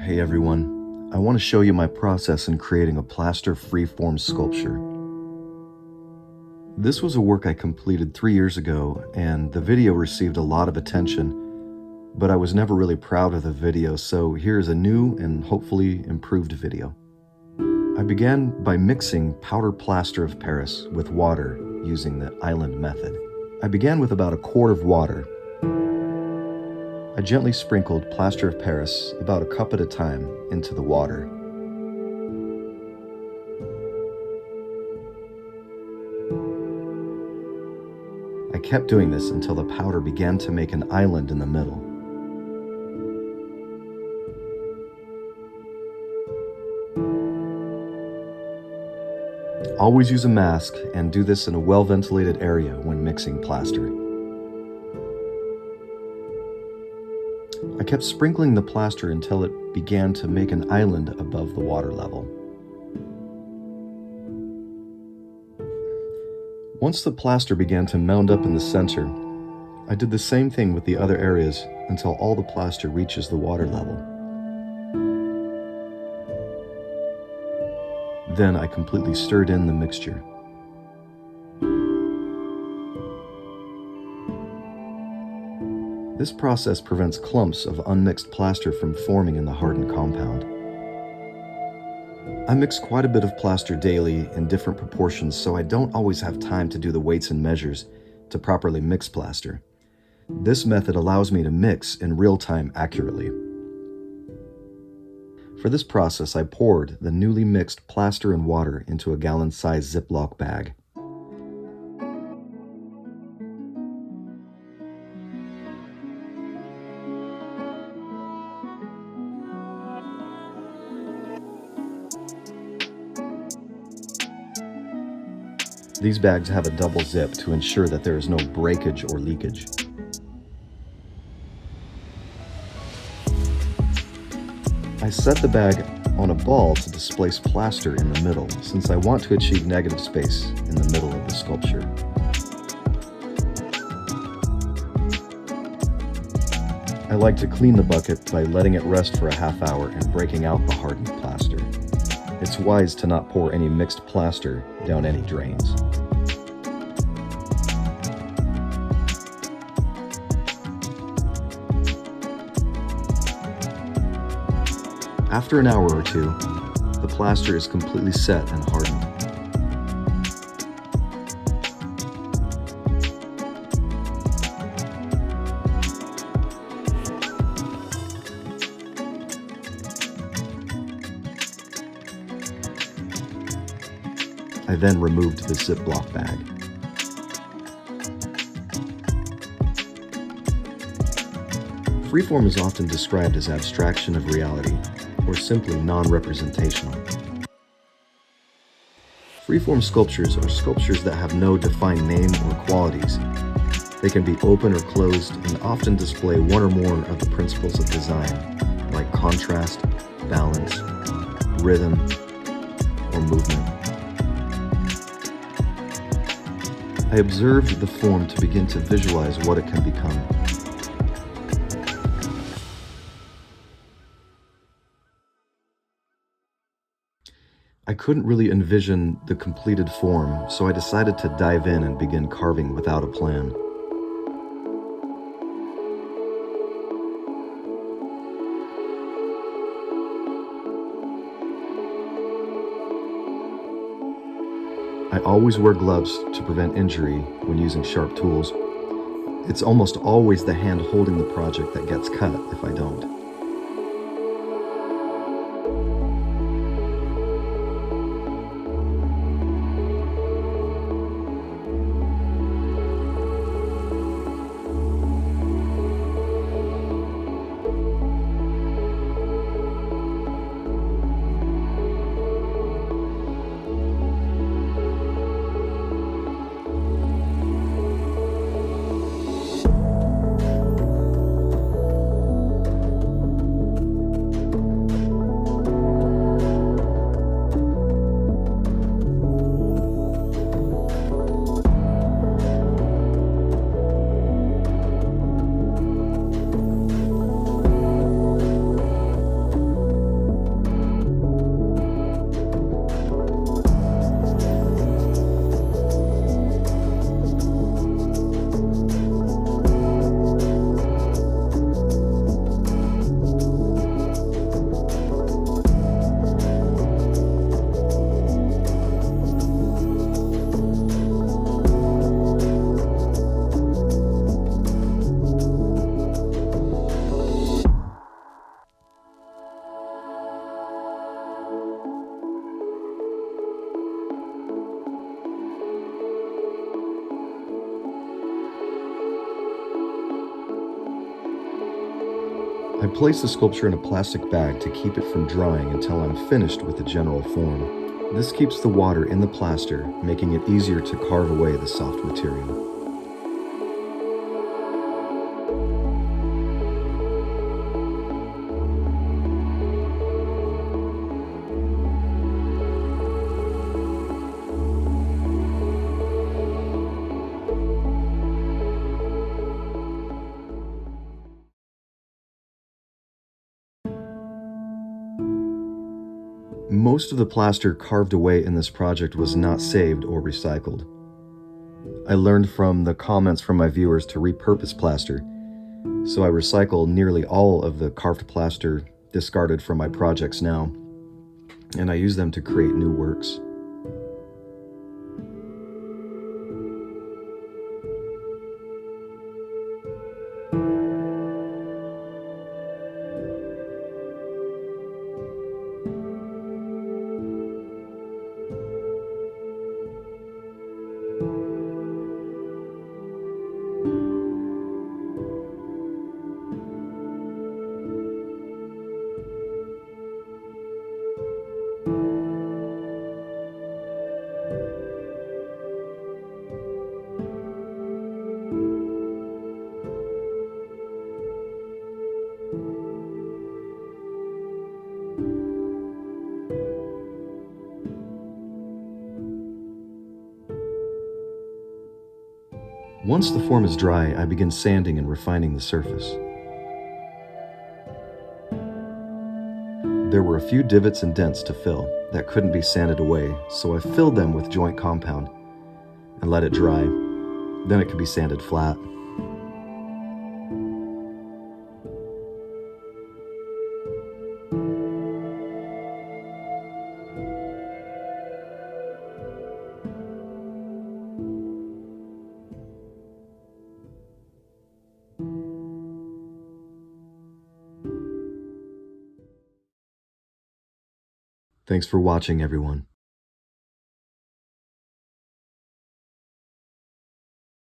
Hey everyone, I want to show you my process in creating a plaster freeform sculpture. This was a work I completed 3 years ago, and the video received a lot of attention, but I was never really proud of the video, so here's a new and hopefully improved video. I began by mixing powder plaster of Paris with water using the island method. I began with about a quart of water. I gently sprinkled plaster of Paris about a cup at a time into the water. I kept doing this until the powder began to make an island in the middle. Always use a mask and do this in a well-ventilated area when mixing plaster. I kept sprinkling the plaster until it began to make an island above the water level. Once the plaster began to mound up in the center, I did the same thing with the other areas until all the plaster reaches the water level. Then I completely stirred in the mixture. This process prevents clumps of unmixed plaster from forming in the hardened compound. I mix quite a bit of plaster daily in different proportions, so I don't always have time to do the weights and measures to properly mix plaster. This method allows me to mix in real time accurately. For this process, I poured the newly mixed plaster and water into a gallon-sized Ziploc bag. These bags have a double zip to ensure that there is no breakage or leakage. I set the bag on a ball to displace plaster in the middle, since I want to achieve negative space in the middle of the sculpture. I like to clean the bucket by letting it rest for a half hour and breaking out the hardened plaster. It's wise to not pour any mixed plaster down any drains. After an hour or two, the plaster is completely set and hardened. I then removed the Ziploc bag. Freeform is often described as abstraction of reality, or simply non-representational. Freeform sculptures are sculptures that have no defined name or qualities. They can be open or closed and often display one or more of the principles of design, like contrast, balance, rhythm, or movement. I observed the form to begin to visualize what it can become. I couldn't really envision the completed form, so I decided to dive in and begin carving without a plan. I always wear gloves to prevent injury when using sharp tools. It's almost always the hand holding the project that gets cut if I don't. place the sculpture in a plastic bag to keep it from drying until I'm finished with the general form. This keeps the water in the plaster, making it easier to carve away the soft material. Most of the plaster carved away in this project was not saved or recycled. I learned from the comments from my viewers to repurpose plaster, so I recycle nearly all of the carved plaster discarded from my projects now, and I use them to create new works. Once the form is dry, I begin sanding and refining the surface. There were a few divots and dents to fill that couldn't be sanded away, so I filled them with joint compound and let it dry. Then it could be sanded flat. Thanks for watching, everyone.